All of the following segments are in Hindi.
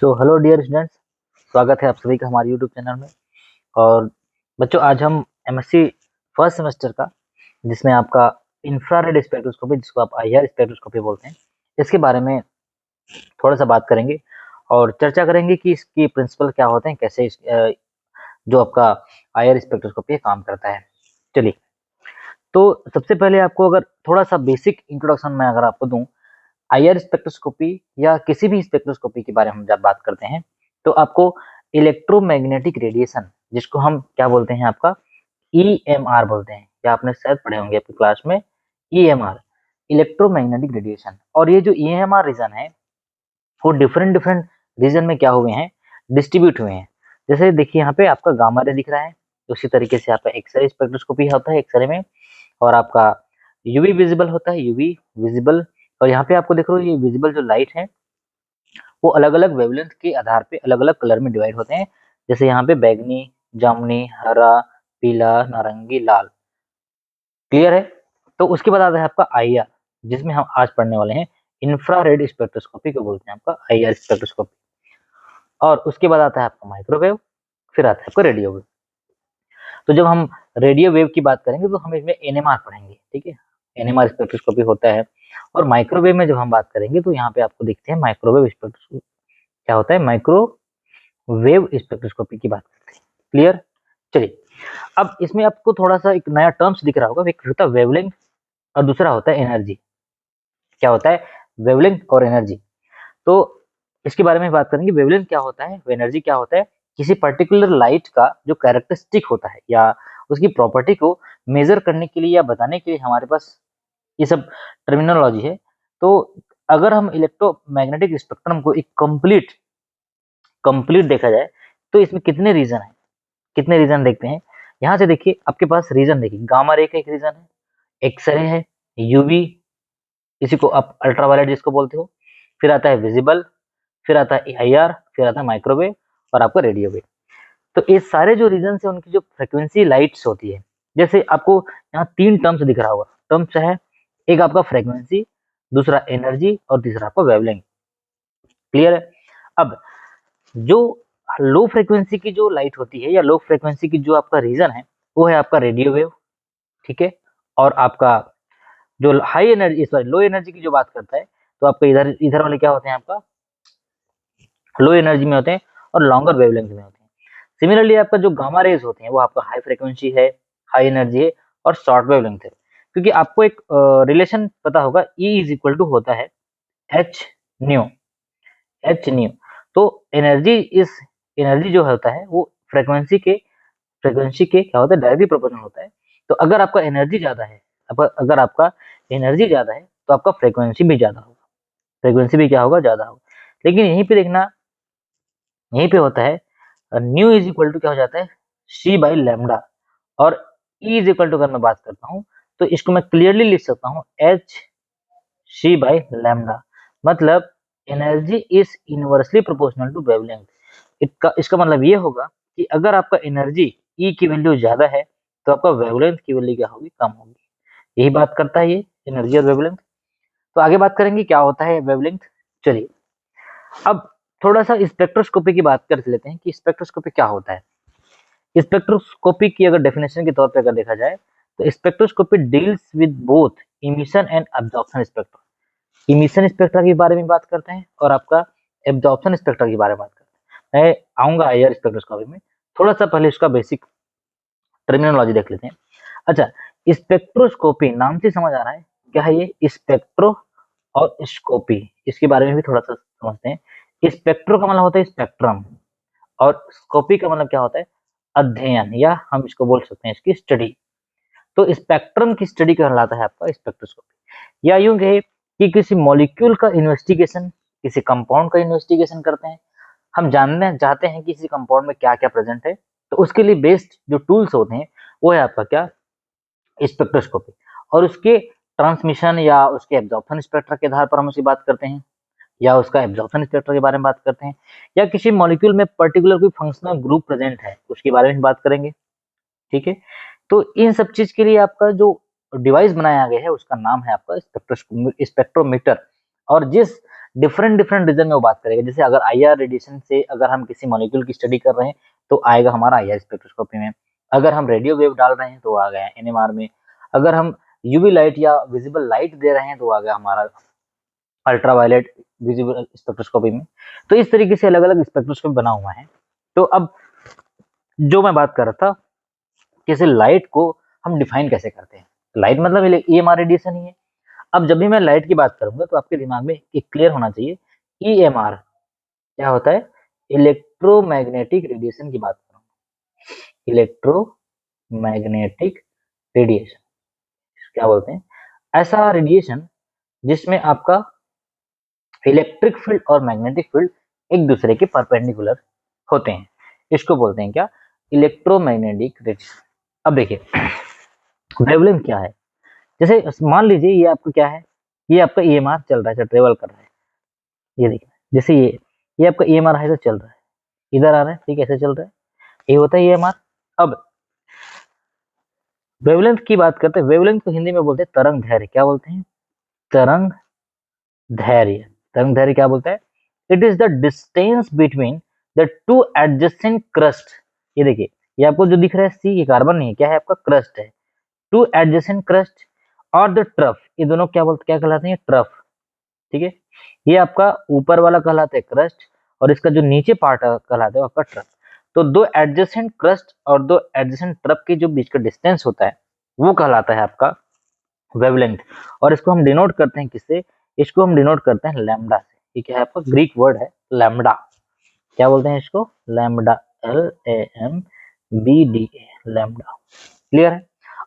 सो हेलो डियर स्टूडेंट्स, स्वागत है आप सभी का हमारे यूट्यूब चैनल में। और बच्चों, आज हम एमएससी फर्स्ट सेमेस्टर का, जिसमें आपका इंफ्रारेड स्पेक्ट्रोस्कोपी, जिसको आप आईआर स्पेक्ट्रोस्कोपी बोलते हैं, इसके बारे में थोड़ा सा बात करेंगे और चर्चा करेंगे कि इसकी प्रिंसिपल क्या होते हैं, कैसे जो आपका आईआर स्पेक्ट्रोस्कोपी काम करता है। चलिए, तो सबसे पहले आपको अगर थोड़ा सा बेसिक इंट्रोडक्शन मैं अगर आपको दूं आईआर स्पेक्ट्रोस्कोपी या किसी भी स्पेक्ट्रोस्कोपी के बारे में हम जब बात करते हैं तो आपको इलेक्ट्रोमैग्नेटिक रेडिएशन, जिसको हम क्या बोलते हैं, आपका ईएमआर बोलते हैं, या आपने शायद पढ़े होंगे आपकी क्लास में ईएमआर, इलेक्ट्रोमैग्नेटिक रेडिएशन। और ये जो ईएमआर रीजन है वो डिफरेंट डिफरेंट रीजन में क्या हुए हैं, डिस्ट्रीब्यूट हुए हैं। जैसे देखिए यहाँ पे आपका गामा रे दिख रहा है, उसी तरीके से आपका एक्सरे स्पेक्ट्रोस्कोपी होता है एक्सरे में, और आपका यूवी विजिबल होता है यूवी विजिबल। और यहाँ पे आपको देख रहे हो ये विजिबल जो लाइट है वो अलग अलग वेवलेंथ के आधार पे अलग अलग कलर में डिवाइड होते हैं। जैसे यहाँ पे बैगनी, जामुनी, हरा, पीला, नारंगी, लाल। क्लियर है? तो उसके बाद आता है आपका आईआर, जिसमें हम आज पढ़ने वाले हैं इंफ्रारेड स्पेक्ट्रोस्कोपी को बोलते हैं आपका आईआर स्पेक्ट्रोस्कोपी। और उसके बाद आता है आपका माइक्रोवेव, फिर आता है आपका रेडियो वेव। तो जब हम रेडियो वेव की बात करेंगे तो हम इसमें एनएमआर पढ़ेंगे, ठीक है, एनएमआर स्पेक्ट्रोस्कोपी होता है। और माइक्रोवेव में जब हम बात करेंगे तो यहाँ पे आपको दिखते हैं माइक्रोवेव स्पेक्ट्रोस्कोपी, क्या होता है, माइक्रोवेव स्पेक्ट्रोस्कोपी की बात करते हैं। क्लियर? चलिए, अब इसमें आपको थोड़ा सा एक नया टर्म्स दिख रहा होगा, एक होता है वेवलेंथ और दूसरा होता है एनर्जी। क्या होता है वेवलेंथ और एनर्जी? तो इसके बारे में बात करेंगे। वेवलेंथ क्या होता है, एनर्जी क्या होता है, किसी पर्टिकुलर लाइट का जो कैरेक्टरिस्टिक होता है या उसकी प्रॉपर्टी को मेजर करने के लिए या बताने के लिए हमारे पास ये सब टर्मिनोलॉजी है। तो अगर हम इलेक्ट्रोमैग्नेटिक स्पेक्ट्रम को एक कंप्लीट देखा जाए तो इसमें कितने रीजन है, कितने रीजन देखते हैं। यहाँ से देखिए, आपके पास रीजन देखिए, गामा रे का एक रीजन है, एक्सरे है, यूवी, इसी को आप अल्ट्रावायलेट जिसको बोलते हो, फिर आता है विजिबल, फिर आता है आईआर, फिर आता है माइक्रोवेव और आपका रेडियो वेव। तो ये सारे जो रीजन है उनकी जो फ्रिक्वेंसी लाइट्स होती है, जैसे आपको यहाँ तीन टर्म्स दिख रहा होगा। टर्म्स है, एक आपका फ्रिक्वेंसी, दूसरा एनर्जी और तीसरा आपका वेवलेंथ। क्लियर है? अब जो लो फ्रिक्वेंसी की जो लाइट होती है या लो फ्रिक्वेंसी की जो आपका रीजन है वो है आपका रेडियो वेव, ठीक है। और आपका जो high energy, sorry, low energy की जो बात करता है तो आपका इधर इधर वाले क्या होते हैं, आपका लो एनर्जी में होते हैं और लॉन्गर वेवलेंथ में होते हैं। सिमिलरली आपका जो गामा रेज होते हैं वो आपका हाई फ्रिक्वेंसी है, हाई एनर्जी है और शॉर्ट वेवलेंथ है। क्योंकि आपको एक रिलेशन पता होगा, E इज इक्वल टू होता है एच न्यू, एच न्यू। तो एनर्जी इस एनर्जी जो होता है वो फ्रिक्वेंसी के क्या होता है, डायरेक्टली प्रोपोर्शनल होता है। तो अगर आपका एनर्जी ज्यादा है, अगर आपका एनर्जी ज्यादा है तो आपका फ्रिक्वेंसी भी ज्यादा होगा, फ्रिक्वेंसी भी क्या होगा, ज्यादा होगा। लेकिन यहीं पे देखना, यहीं पे होता है न्यू इज इक्वल टू क्या हो जाता है, सी बाई लैम्डा। और ई इज इक्वल टू अगर मैं बात करता हूँ तो इसको मैं क्लियरली लिख सकता हूँ एच सी बाई लैम्डा। मतलब energy is inversely proportional to wavelength. इसका मतलब ये होगा कि अगर आपका एनर्जी ई की वैल्यू ज्यादा है तो आपका वेवलेंथ की वैल्यू क्या होगी, कम होगी। यही बात करता है ये एनर्जी और वेवलेंथ। तो आगे बात करेंगे क्या होता है वेवलेंथ। चलिए, अब थोड़ा सा स्पेक्ट्रोस्कोपी की बात कर लेते हैं कि स्पेक्ट्रोस्कोपी क्या होता है। स्पेक्ट्रोस्कोपी की अगर डेफिनेशन के तौर पे अगर देखा जाए तो spectroscopy deals with both emission and absorption spectra. Emission spectra के बारे में बात करते हैं और आपका एब्जॉर्प्शन स्पेक्ट्रा के बारे में बात करते हैं। मैं आऊंगा आईआर स्पेक्ट्रोस्कोपी में, थोड़ा सा पहले इसका बेसिक टर्मिनोलॉजी देख लेते हैं। अच्छा, स्पेक्ट्रोस्कोपी नाम से समझ आ रहा है क्या है ये, स्पेक्ट्रो और स्कोपी, इसके बारे में भी थोड़ा सा समझते हैं। स्पेक्ट्रो का मतलब होता है स्पेक्ट्रम और स्कोपी का मतलब क्या होता है, अध्ययन, या हम इसको बोल सकते हैं इसकी स्टडी। तो स्पेक्ट्रम की स्टडी कहलाता है आपका स्पेक्ट्रोस्कोपी। या यूं कहे कि किसी मॉलिक्यूल का इन्वेस्टिगेशन, किसी कंपाउंड का इन्वेस्टिगेशन करते हैं। हम जानना चाहते हैं कि किसी कंपाउंड में क्या क्या प्रेजेंट है, तो उसके लिए बेस्ड जो टूल्स होते हैं वो है आपका क्या, स्पेक्ट्रोस्कोपी। और उसके ट्रांसमिशन या उसके एब्जॉर्प्शन स्पेक्ट्रा के आधार पर हम उसकी बात करते हैं, या उसका एब्जॉर्प्शन स्पेक्ट्रा के बारे में बात करते हैं, या किसी मॉलिक्यूल में पर्टिकुलर कोई फंक्शनल ग्रुप प्रेजेंट है उसके बारे में बात करेंगे, ठीक है। तो इन सब चीज के लिए आपका जो डिवाइस बनाया गया है उसका नाम है आपका स्पेक्ट्रोमीटर। और जिस डिफरेंट डिफरेंट रीजन में वो बात करेगा। जैसे अगर IR रेडिएशन से अगर हम किसी मॉलिक्यूल की स्टडी कर रहे हैं तो आएगा हमारा IR स्पेक्ट्रोस्कोपी में। अगर हम रेडियो वेव डाल रहे हैं तो आ गया NMR में। अगर हम UV लाइट या विजिबल लाइट दे रहे हैं तो आ गया हमारा अल्ट्रावायलेट विजिबल स्पेक्ट्रोस्कोपी में। तो इस तरीके से अलग अलग स्पेक्ट्रोस्कोपी बना हुआ है। तो अब जो मैं बात कर रहा था, जैसे लाइट को हम डिफाइन कैसे करते हैं। लाइट मतलब EMR रेडिएशन ही है। अब जब भी मैं लाइट की बात करूंगा तो आपके दिमाग में एक क्लियर होना चाहिए, EMR क्या होता है, इलेक्ट्रोमैग्नेटिक रेडिएशन की बात करूंगा। इलेक्ट्रोमैग्नेटिक रेडिएशन क्या बोलते हैं, ऐसा रेडिएशन जिसमें आपका इलेक्ट्रिक फील्ड और मैग्नेटिक फील्ड एक दूसरे के परपेंडिकुलर होते हैं, इसको बोलते हैं क्या, इलेक्ट्रोमैग्नेटिक रेडिएशन। अब देखिए वेवलेंथ क्या है, जैसे मान लीजिए ये आपको क्या है, ये आपका EMR चल रहा है, ट्रेवल कर रहा है, ये देखिए जैसे ये आपका EMR है, चल रहा है, इधर आ रहा है, ठीक है, ऐसे चल रहा है, ये होता है EMR। अब वेवलेंथ की बात करते हैं, वेवलेंथ को हिंदी में बोलते हैं तरंग दैर्घ्य। क्या बोलते हैं, तरंग दैर्घ्य। तरंग दैर्घ्य क्या बोलता है, it is the distance between the two adjacent crust. ये देखिए ये आपको जो दिख रहा है C, ये कार्बन नहीं है, क्या है आपका क्रस्ट है, टू एडजेसेंट क्रस्ट और द ट्रफ, ये दोनों क्या कहलाते हैं, ट्रफ, ठीक है। ये आपका ऊपर वाला कहलाता है क्रस्ट और इसका जो नीचे पार्ट कहलाता है आपका ट्रफ। तो दो एडजेसेंट क्रस्ट और दो एडजेसेंट ट्रफ के जो बीच का डिस्टेंस होता है वो कहलाता है आपका वेवलेंथ। और इसको हम डिनोट करते हैं किससे, इसको हम डिनोट करते हैं लैम्डा से। ये क्या है आपका ग्रीक वर्ड है लैम्डा, क्या बोलते हैं इसको, लैम्डा, LAMBDA, लैम्डा, क्लियर है।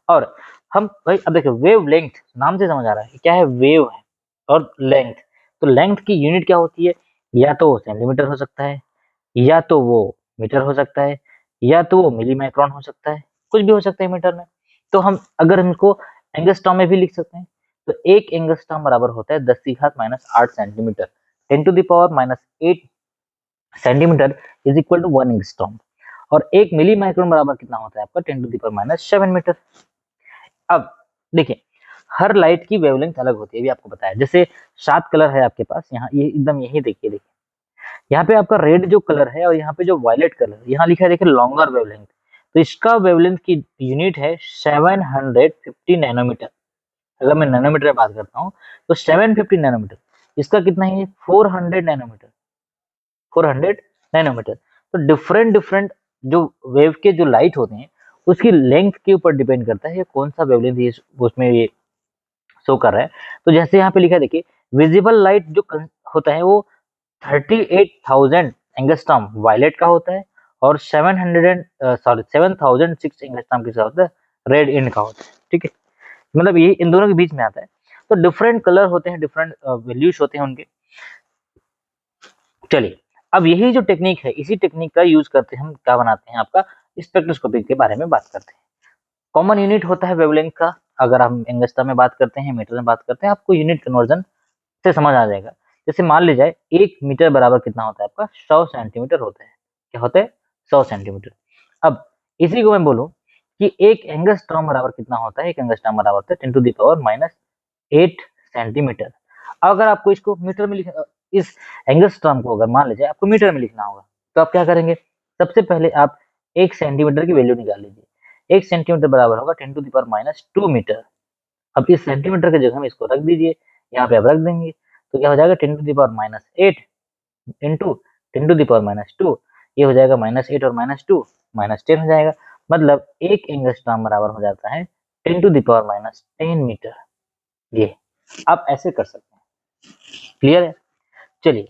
और हम भाई अब देखो वेवलेंथ नाम से समझ आ रहा है क्या है, वेव है और लेंथ। तो लेंथ की यूनिट क्या होती है, या तो वो सेंटीमीटर हो सकता है, या तो वो मीटर हो सकता है, या तो वो मिली माइक्रोन हो सकता है, कुछ भी हो सकता है मीटर में। तो हम अगर हम इसको एंगस्ट्रॉम में भी लिख सकते हैं, तो एक एंगस्ट्रॉम बराबर होता है 10⁻⁸ centimetre, 10⁻⁸ centimetre is equal to 1 angstrom. और एक मिली माइक्रोन बराबर कितना होता है आपका 10⁻⁷ मीटर। अब देखिए हर लाइट की वेवलेंथ अलग होती है, भी आपको बताया। जैसे 7 कलर है आपके पास, यहाँ ये एकदम यही देखिए यहाँ पे आपका रेड जो कलर है और यहाँ पे जो वायलेट कलर, यहाँ लिखा है देखिए लॉन्गर वेवलेंथ। तो इसका वेवलेंथ की यूनिट है 750 नैनोमीटर। अगर मैं नैनोमीटर में बात करता हूँ तो 750 नैनोमीटर, इसका कितना है 400 नैनोमीटर, 400 नैनोमीटर। तो डिफरेंट डिफरेंट जो वेव के जो लाइट होते हैं उसकी लेंथ के ऊपर डिपेंड करता है कौन सा वेवलेंथ उसमें ये शो कर रहा है। तो जैसे यहाँ पे लिखा है देखिए विजिबल लाइट जो होता है वो 38,000 एंगस्ट्रॉम वायलेट का होता है और 7,006 एंगस्ट्रॉम किसका होता है, रेड इंड का होता है, ठीक है। मतलब ये इन दोनों के बीच में आता है। तो डिफरेंट कलर होते हैं, डिफरेंट वैल्यूज होते हैं उनके। चलिए अब यही जो टेक्निक है, इसी टेक्निक का यूज करते हैं हम क्या बनाते हैं, आपका स्पेक्ट्रोस्कोपी के बारे में बात करते हैं। कॉमन यूनिट होता है वेवलेंथ का, अगर हम एंगस्ट्रॉम में बात करते हैं, मीटर में बात करते हैं, आपको यूनिट कन्वर्जन से समझ आ जाएगा। जैसे मान लीजिए 1 मीटर बराबर कितना होता है आपका 100 सेंटीमीटर होता है, क्या होता है 100 सेंटीमीटर। अब इसी को मैं बोलूं कि एक एंगस्ट्रॉम बराबर कितना होता है, एक एंगस्ट्रॉम बराबर होता है 10⁻⁸ सेंटीमीटर। अगर आपको इसको मीटर में लिखना, इस एंगस्ट्रॉम को अगर मान लीजिए आपको मीटर में लिखना होगा तो आप क्या करेंगे, सबसे पहले आप 1 सेंटीमीटर की वैल्यू निकाल लीजिए। 1 सेंटीमीटर बराबर होगा 10⁻² मीटर। अब इस सेंटीमीटर की जगह में इसको रख दीजिए, यहाँ पे आप रख देंगे तो क्या हो जाएगा 10⁻⁸ इंटू 10⁻², ये हो जाएगा -8 और -2 -10 हो जाएगा। मतलब एक एंगस्ट्रॉम बराबर हो जाता है 10⁻10 मीटर। ये आप ऐसे कर सकते हैं, क्लियर है। चलिए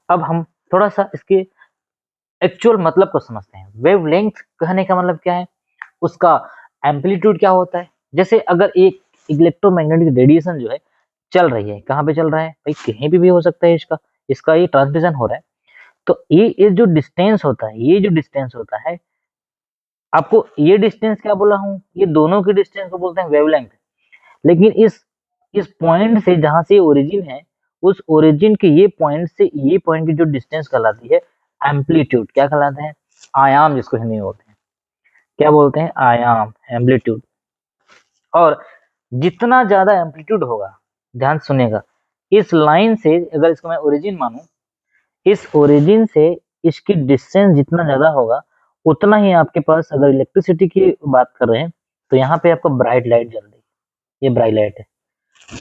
अब हम थोड़ा सा इसके एक्चुअल मतलब को समझते हैं। वेवलेंथ कहने का मतलब क्या है, उसका एम्पलीट्यूड क्या होता है। जैसे अगर एक इलेक्ट्रोमैग्नेटिक रेडिएशन जो है चल रही है, कहाँ पे चल रहा है भाई, कहीं भी हो सकता है, इसका इसका ये ट्रांसमिशन हो रहा है। तो ये जो डिस्टेंस होता है, ये जो डिस्टेंस होता है, आपको ये डिस्टेंस क्या बोला हूँ, ये दोनों की डिस्टेंस को बोलते हैं वेवलेंथ। लेकिन इस पॉइंट से जहां से ओरिजिन है, उस ओरिजिन के ये पॉइंट से ये पॉइंट की जो डिस्टेंस कहलाती है एम्पलीट्यूड, क्या कहलाते हैं, आयाम, जिसको हिंदी में बोलते हैं, क्या बोलते हैं, आयाम, एम्पलीट्यूड। और जितना ज्यादा एम्पलीट्यूड होगा, ध्यान सुनेगा, इस लाइन से, अगर इसको मैं ओरिजिन मानूं, इस ओरिजिन से इसकी डिस्टेंस जितना ज्यादा होगा उतना ही आपके पास, अगर इलेक्ट्रिसिटी की बात कर रहे हैं तो यहाँ पे आपको ब्राइट लाइट जल रही है, ये ब्राइट लाइट है,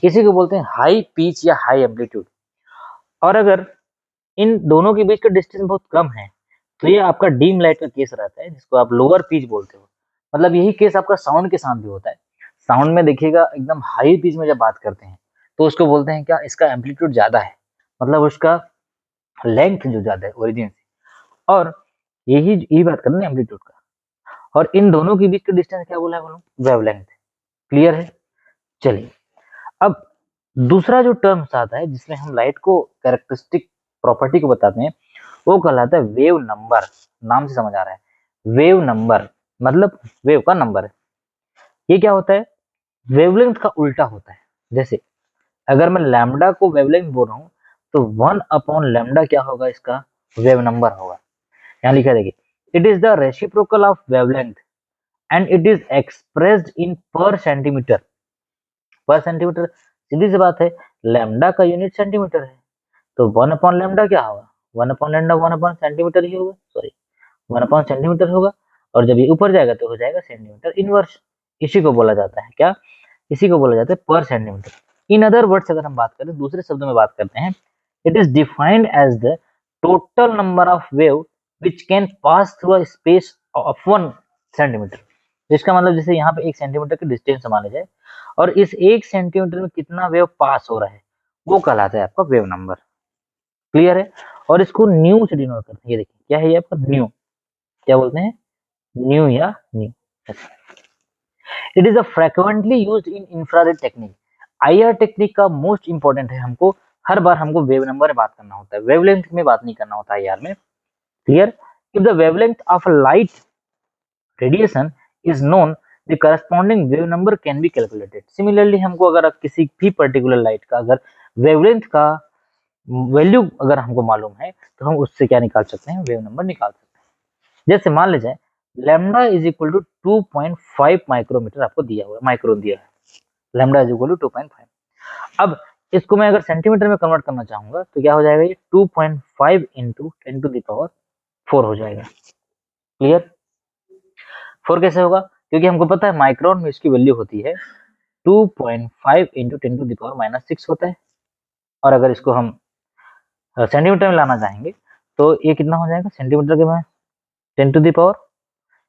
इसी को बोलते हैं हाई पिच या हाई एम्पलीट्यूड। और अगर इन दोनों के बीच का डिस्टेंस बहुत कम है तो ये आपका डीम लाइट का केस रहता है, जिसको आप लोअर पिच बोलते हो। मतलब यही केस आपका साउंड के साथ भी होता है। साउंड में देखिएगा एकदम हाई पिच में जब बात करते हैं तो उसको बोलते हैं क्या, इसका एम्पलीट्यूड ज्यादा है, मतलब उसका लेंथ जो ज्यादा है ओरिजिन से। और यही बात करना है एम्पलीट्यूड का। और इन दोनों के बीच का डिस्टेंस क्या बोला है, बोलो, वेवलेंथ। क्लियर है। चलिए, अब दूसरा जो टर्म्स आता है जिसमें हम लाइट को कैरेक्टरिस्टिक प्रॉपर्टी को बताते हैं, वो कहलाता है वेव नंबर। नाम से समझ आ रहा है, वेव नंबर मतलब वेव का नंबर है। ये क्या होता है, वेवलेंथ का उल्टा होता है। जैसे अगर मैं लैम्डा को वेवलेंथ बोल रहा हूँ तो 1/लैम्डा क्या होगा, इसका वेव नंबर होगा। यहाँ लिखा है, देखिए, it is the reciprocal of wavelength and it is expressed in पर सेंटीमीटर। पर सेंटीमीटर, सीधी सी बात है, लैम्डा का यूनिट सेंटीमीटर है, तो 1/लैम्डा क्या होगा, 1/लैम्डा 1/सेंटीमीटर ही होगा, सॉरी 1/सेंटीमीटर होगा। और जब ये ऊपर जाएगा तो हो जाएगा सेंटीमीटर इनवर्स। इसी को बोला जाता है क्या, इसी को बोला जाता है पर सेंटीमीटर। इन अदर वर्ड्स अगर हम बात करें, दूसरे शब्दों में बात करते हैं, it is defined as the total number of wave which can pass through a space of 1 centimetre. इसका मतलब जैसे यहाँ पे 1 सेंटीमीटर की डिस्टेंस माने जाए और इस 1 सेंटीमीटर में कितना वेव पास हो रहा है वो कहलाता है आपका वेव नंबर। क्लियर है। और इसको न्यू से डिनोट करते हैं। ये देखिए क्या है, ये आपका न्यू, क्या बोलते हैं, न्यू या new. It is a frequently used in infrared technique. IR technique का मोस्ट इंपॉर्टेंट है, हमको हर बार हमको वेव नंबर में बात करना होता है, वेवलेंथ में बात नहीं करना होता है आईआर में। Clear. If the wavelength of a light radiation is known, the corresponding wave number can be calculated. Similarly हमको अगर किसी भी पर्टिकुलर लाइट का अगर वेवलेंथ का वैल्यू अगर हमको मालूम है तो हम उससे क्या निकाल सकते हैं, वेव नंबर निकाल सकते हैं। जैसे मान लीजिए lambda is equal to 2.5 micrometre आपको दिया हुआ है, माइक्रोन दिया है, लैम्डा इज इक्वल टू 2.5। अब इसको मैं अगर सेंटीमीटर में कन्वर्ट करना चाहूंगा तो क्या हो जाएगा, ये 2.5 इंटू 10⁴ हो जाएगा। क्लियर। 4 कैसे होगा, क्योंकि हमको पता है माइक्रोन में इसकी वैल्यू होती है 2.5 इंटू 10⁻⁶ होता है। और अगर इसको हम सेंटीमीटर में लाना चाहेंगे तो ये कितना हो जाएगा, सेंटीमीटर के में 10⁻,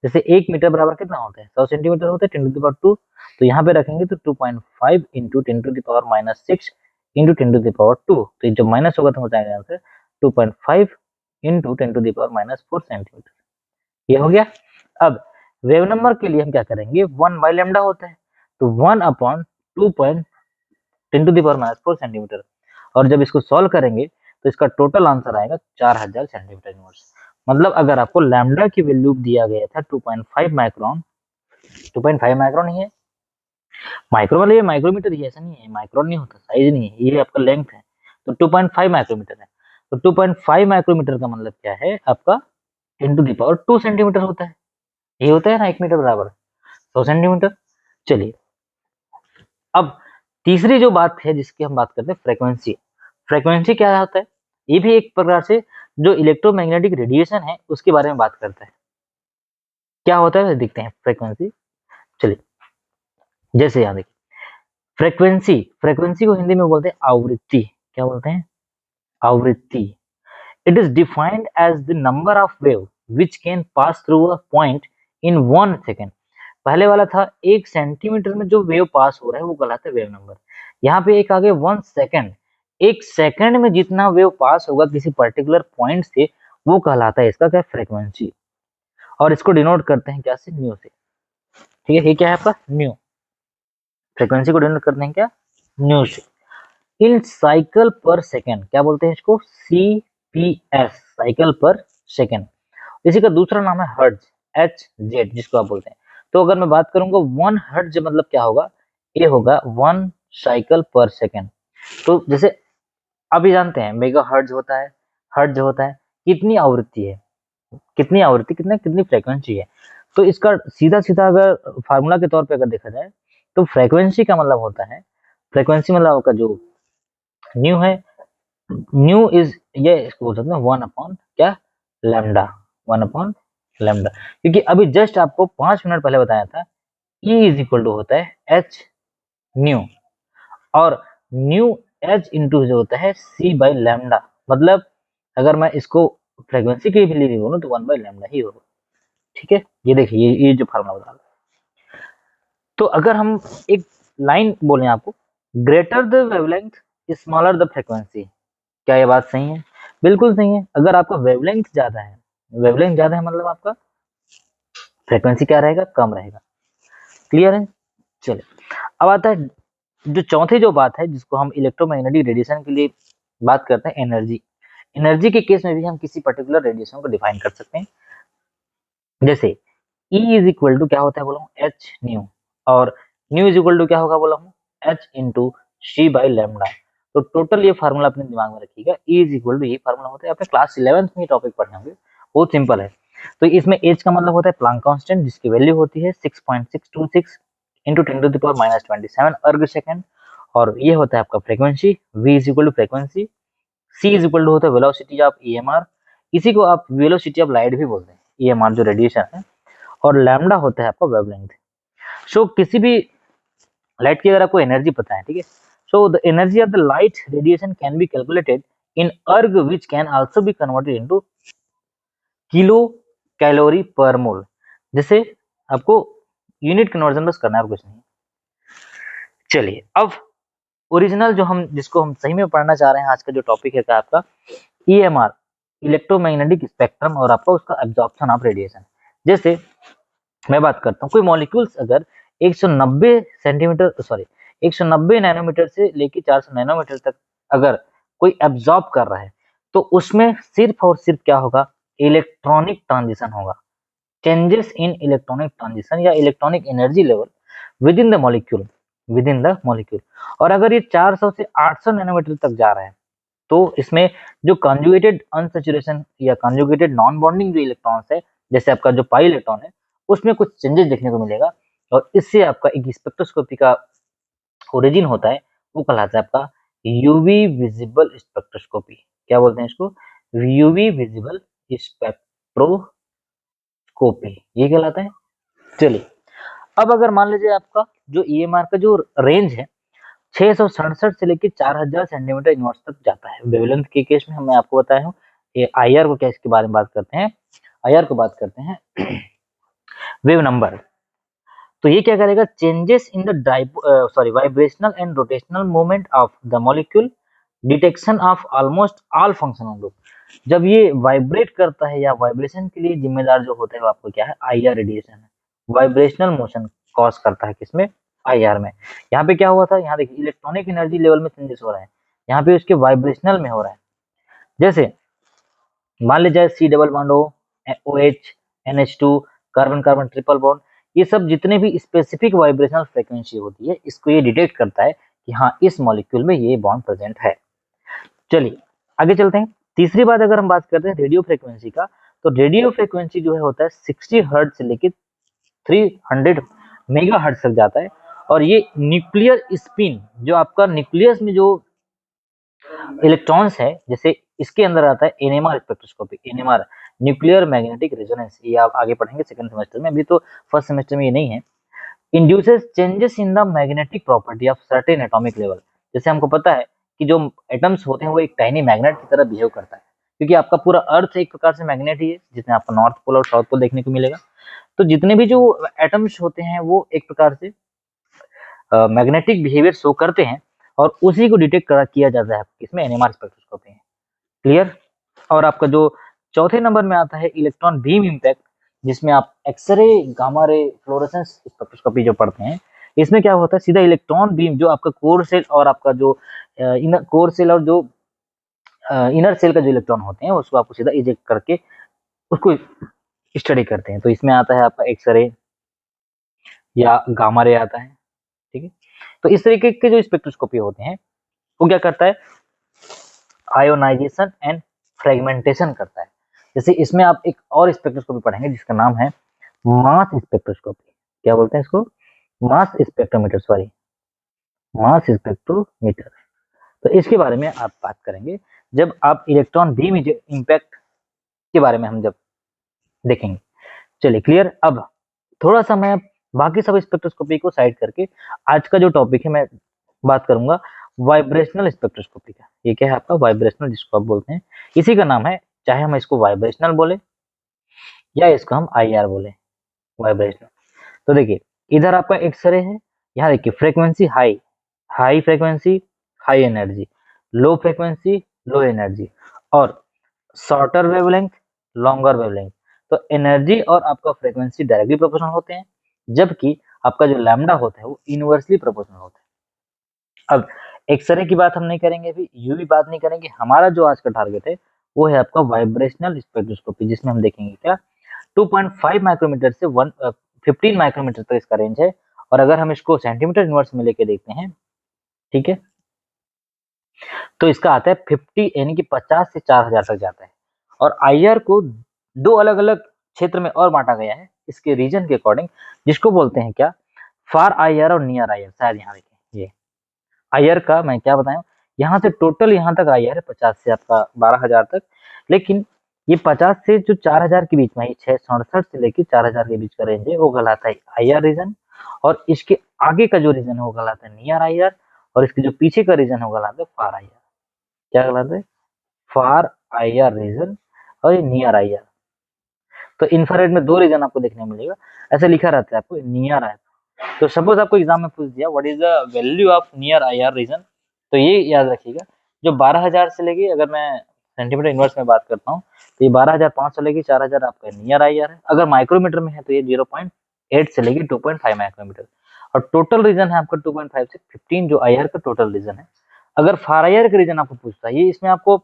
जैसे 1 मीटर बराबर कितना होता है, 100 सेंटीमीटर होता है, 10⁻²। तो यहाँ पे रखेंगे तो 2.5 इंटू 10⁻⁶ इंटू 10⁻²। तो जब माइनस होगा तो हो जाएगा आंसर 2.5 इंटू 10⁻⁴ सेंटीमीटर। ये हो गया। अब वेव नंबर के लिए हम क्या करेंगे, 1/लैम्डा होता है, तो 1/2 10⁻⁴ सेंटीमीटर। और जब इसको सॉल्व करेंगे तो इसका टोटल आंसर आएगा 4000 सेंटीमीटर इनवर्स। मतलब अगर आपको लैम्डा की वैल्यू दिया गया था 2.5 माइक्रोन, 2.5 माइक्रोन ही है, माइक्रो वाले ये माइक्रोमीटर ही, ऐसा नहीं है माइक्रोन नहीं होता, साइज नहीं है, ये आपका लेंथ है, तो 2.5 माइक्रोमीटर है। तो 2.5 माइक्रोमीटर का मतलब क्या है, आपका 10⁻² सेंटीमीटर होता है। ये होता है ना 1 मीटर बराबर 100 सेंटीमीटर। चलिए, अब तीसरी जो बात है जिसकी हम बात करते हैं, फ्रीक्वेंसी। फ्रीक्वेंसी क्या होता है, ये भी एक प्रकार से जो इलेक्ट्रोमैग्नेटिक रेडिएशन है उसके बारे में बात करता है। क्या होता है देखते हैं फ्रीक्वेंसी। चलिए, जैसे यहाँ देखिए फ्रीक्वेंसी, फ्रीक्वेंसी को हिंदी में बोलते हैं आवृत्ति। क्या बोलते हैं, आवृत्ति। It is defined as the number of wave which can pass through a point in 1 second. पहले वाला था 1 सेंटीमीटर में जो वेव पास हो रहा है वो कहलाता है वेव नंबर। यहाँ पे एक आगे 1 सेकेंड, 1 सेकेंड में जितना वेव पास होगा किसी पर्टिकुलर पॉइंट से वो कहलाता है इसका क्या, फ्रीक्वेंसी। और इसको डिनोट करते हैं क्या से, न्यू से। ठीक है, ये क्या है आपका न्यू, फ्रीक्वेंसी को डिनोट करते हैं क्या, न्यू से। इन साइकिल पर सेकेंड, क्या बोलते हैं इसको, CPS, साइकिल पर सेकेंड। इसी का दूसरा नाम है हर्ट्ज, HZ जिसको आप बोलते हैं। तो अगर मैं बात करूंगा 1 हर्ट्ज मतलब क्या होगा, ये होगा 1 साइकिल पर सेकेंड। तो जैसे अभी जानते हैं मेगा हर्ट्ज होता है, हर्ट्ज होता है, कितनी आवृत्ति है, कितनी आवृत्ति, कितनी फ्रीक्वेंसी है। तो इसका सीधा सीधा अगर फार्मूला के तौर पे अगर देखा जाए तो फ्रीक्वेंसी का मतलब होता है, फ्रीक्वेंसी मतलब आपका जो न्यू है, न्यू इज ये इसको बोल सकते हैं 1 अपॉन क्या, लैम्डा, 1 अपॉन लैम्डा, क्योंकि अभी जस्ट आपको 5 मिनट पहले बताया था E इज इक्वल टू होता है एच न्यू, और न्यू एच इंटू जो होता है सी बाई लैम्डा, मतलब अगर मैं इसको फ्रीक्वेंसी के लिए बोलूँ तो 1 बाई लैम्डा ही होगा। ठीक है, ये देखिए ये जो फार्मूला बता रहा है। तो अगर हम एक लाइन बोले आपको, greater the wavelength smaller the frequency, क्या ये बात सही है? बिल्कुल सही है। अगर आपका वेवलेंथ ज्यादा है, वेवलेंथ ज्यादा है मतलब आपका फ्रीक्वेंसी क्या रहेगा, कम रहेगा। क्लियर है? चलिए अब आता है जो चौथी जो बात है जिसको हम इलेक्ट्रोमैग्नेटिक रेडिएशन के लिए बात करते हैं, एनर्जी। एनर्जी के केस में भी हम किसी पर्टिकुलर रेडिएशन को डिफाइन कर सकते हैं। जैसे E इज इक्वल टू क्या होता है बोला हूँ, एच न्यू, और न्यू इज इक्वल टू क्या होगा बोला हूँ, H into C by lambda. तो टोटल ये फार्मूला अपने दिमाग में रखिएगा, E इज इक्वल टू ये फार्मूला होता है, आपने क्लास 11th में ये टॉपिक पढ़े होंगे, बहुत सिंपल है। तो इसमें एच का मतलब होता है प्लांक कांस्टेंट, जिसकी वैल्यू होती है 6.626 इंटू 10⁻⁻27 अर्ग सेकेंड, और ये होता है आपका frequency, V is equal to frequency, C is equal to होता है वेलोसिटी ऑफ EMR, इसी को आप वेलोसिटी ऑफ लाइट भी बोलते हैं, EMR जो रेडिएशन है, और लैम्डा होता है आपका वेवलेंथ। सो किसी भी लाइट की अगर आपको एनर्जी पता है, ठीक है, so the energy of the light radiation can be calculated in erg which can also be converted into kilo calorie per mole. जैसे आपको यूनिट कन्वर्जन बस करना है और कुछ नहीं। चलिए अब ओरिजिनल जो हम जिसको हम सही में पढ़ना चाह रहे हैं, आज का जो टॉपिक है का आपका EMR, इलेक्ट्रोमैग्नेटिक स्पेक्ट्रम, और आपका उसका एब्जॉर्प्शन ऑफ रेडिएशन। जैसे मैं बात करता हूँ, कोई मॉलिक्यूल्स अगर 190 सेंटीमीटर सॉरी 190 नैनोमीटर से लेके 400 नैनोमीटर तक अगर कोई एब्जॉर्ब कर रहा है, तो उसमें सिर्फ और सिर्फ क्या होगा, इलेक्ट्रॉनिक ट्रांजिशन होगा, चेंजेस इन इलेक्ट्रॉनिक ट्रांजिशन या electronic energy level with in the molecule, with in the molecule. और अगर ये 400 से 800 नैनोमीटर तक जा रहा है, तो इसमें जो कॉन्जुगेटेड अनसैचुरेशन या कॉन्जुगेटेड नॉन बॉन्डिंग जो इलेक्ट्रॉन्स है, जैसे आपका जो पाई इलेक्ट्रॉन है, उसमें कुछ चेंजेस देखने को मिलेगा, और इससे आपका एक स्पेक्ट्रोस्कोपी का ओरिजिन होता है, वो कहलाता है आपका यूवी विजिबल स्पेक्ट्रोस्कोपी। क्या बोलते हैं इसको, यूवी विजिबल स्पेक्ट्रोस्कोपी, ये कहलाता है। चलिए अब अगर मान लीजिए आपका जो EMR का जो रेंज है 667 से लेकर 4000 सेंटीमीटर इनवर्स तक जाता है वेवलेंथ के केस में, मैं आपको बताया हूँ। ये IR को क्या इसके बारे में बात करते हैं, IR को बात करते हैं वेव नंबर। तो ये क्या करेगा, changes in the vibrational and rotational movement of the molecule, detection of almost all functional group. जब ये वाइब्रेट करता है या वाइब्रेशन के लिए जिम्मेदार जो होता है वो आपको क्या है, IR रेडिएशन है। वाइब्रेशनल मोशन कॉज करता है किसमें, IR में। यहाँ पे क्या हुआ था, यहाँ देखिए इलेक्ट्रॉनिक एनर्जी लेवल में चेंजेस हो रहे हैं, यहाँ पे उसके वाइब्रेशनल में हो रहा है। जैसे मान लीजिए C डबल बॉन्ड हो, OH NH2, carbon carbon triple bond, ये सब जितने भी स्पेसिफिक वाइब्रेशनल फ्रीक्वेंसी होती है, इसको ये डिटेक्ट करता है कि हाँ इस मॉलिक्यूल में ये बॉन्ड प्रेजेंट है। चलिए आगे चलते हैं। तीसरी बात अगर हम बात करते हैं रेडियो फ्रीक्वेंसी का, तो रेडियो फ्रीक्वेंसी जो है होता है 60 हर्ट्ज से लेकर 300 मेगा हर्ट्ज तक जाता है, और ये न्यूक्लियर स्पिन, जो आपका न्यूक्लियस में जो इलेक्ट्रॉन्स है, जैसे इसके अंदर आता है NMR spectroscopy, NMR nuclear magnetic resonance, ये आप आगे पढ़ेंगे सेकंड सेमेस्टर में, अभी तो फर्स्ट सेमेस्टर में ये नहीं है। Induces changes in the magnetic property of certain atomic level. जैसे हमको पता है कि जो एटम्स होते हैं वो एक टाइनी मैग्नेट की तरह बिहेव करता है, क्योंकि आपका पूरा अर्थ एक प्रकार से मैग्नेट ही है, जिसमें आपको नॉर्थ पोल और साउथ पोल देखने को मिलेगा। तो जितने भी जो एटम्स होते हैं वो एक प्रकार से मैग्नेटिक बिहेवियर शो करते हैं, और उसी को डिटेक्ट किया जाता है इसमें NMR स्पेक्ट्रोस्कोपी है। क्लियर? और आपका जो चौथे नंबर में आता है इलेक्ट्रॉन बीम इम्पैक्ट, जिसमें आप x ray, gamma ray, fluorescence spectroscopy जो पढ़ते हैं, इसमें क्या होता है, सीधा इलेक्ट्रॉन बीम जो आपका कोर सेल और आपका जो इनर कोर सेल और जो इनर सेल का जो इलेक्ट्रॉन होते हैं उसको आपको सीधा इजेक्ट करके उसको स्टडी करते हैं। तो इसमें आता है आपका एक्सरे या गामा रे आता है, ठीक है। तो इस तरीके के जो स्पेक्ट्रोस्कोपी होते हैं वो क्या करता है, आयोनाइजेशन एंड फ्रेगमेंटेशन करता है। जैसे इसमें आप एक और स्पेक्ट्रोस्कोपी पढ़ेंगे जिसका नाम है मास स्पेक्ट्रोस्कोपी। क्या बोलते हैं इसको, मास स्पेक्ट्रोमीटर, सॉरी मास स्पेक्ट्रोमीटर। तो इसके बारे में आप बात करेंगे जब आप इलेक्ट्रॉन बीम इम्पैक्ट के बारे में हम जब देखेंगे। चलिए क्लियर। अब थोड़ा सा मैं बाकी सब स्पेक्ट्रोस्कोपी को साइड करके आज का जो टॉपिक है मैं बात करूंगा वाइब्रेशनल स्पेक्ट्रोस्कोपी का। ये क्या है आपका वाइब्रेशनल, जिसको आप बोलते हैं, इसी का नाम है, चाहे हम इसको वाइब्रेशनल बोले या इसको हम आईआर बोले, वाइब्रेशनल। तो देखिए इधर आपका एक्सरे है, यहाँ देखिए frequency high, high frequency high energy, low frequency low energy, और शॉर्टर वेवलेंथ लॉन्गर वेवलेंथ। तो एनर्जी और आपका फ्रीक्वेंसी डायरेक्टली प्रोपोर्शनल होते हैं, जबकि आपका जो लैम्डा होता है वो इनवर्सली प्रोपोर्शनल होता है। अब एक्सरे की बात हम नहीं करेंगे, अभी यूवी बात नहीं करेंगे, हमारा जो आज का टारगेट है वो है आपका वाइब्रेशनल स्पेक्ट्रोस्कोपी, जिसमें हम देखेंगे क्या 2.5 माइक्रोमीटर से 15 माइक्रोमीटर तक इसका रेंज है। और अगर हम इसको सेंटीमीटर इनवर्स में लेके देखते हैं, ठीक है, तो इसका आता है 50 यानी कि 50 से 4000 तक जाता है। और आईआर को दो अलग अलग क्षेत्र में और बांटा गया है इसके रीजन के अकॉर्डिंग, जिसको बोलते हैं क्या फार आईआर और नियर आईआर। शायद यहाँ देखें ये आईआर का मैं क्या बताऊं, यहाँ से टोटल यहाँ तक आईआर है 50 से आपका 12000 तक, लेकिन ये 50 से जो 4000 के बीच में, 667 से लेकर 4000 के बीच का रेंज है वो कहलाता है आईआर रीजन। और इसके आगे का जो रीजन है वो कहलाता है नियर आईआर, और इसके जो पीछे का रीजन है वो कहलाता है फार आईआर। क्या कहलाता है? फार आईआर रीजन और ये नियर आईआर। तो इंफ्रारेड में दो रीजन आपको देखने को मिलेगा, ऐसे लिखा रहता है आपको नियर आईआर। तो सपोज आपको एग्जाम में पूछ दिया what is the value of near IR region, तो ये याद रखिएगा जो 12000 से लेके, अगर मैं सेंटीमीटर इनवर्स में बात करता हूँ, तो ये 12500 लेके 4000 आपका नियर आईआर है। अगर माइक्रोमीटर में है तो ये 0.8 से लेके 2.5 माइक्रोमीटर, और टोटल रीजन है आपका 2.5 से 15 जो आईआर का टोटल रीजन है। अगर फार आईआर का रीजन आपको पूछता है, ये इसमें आपको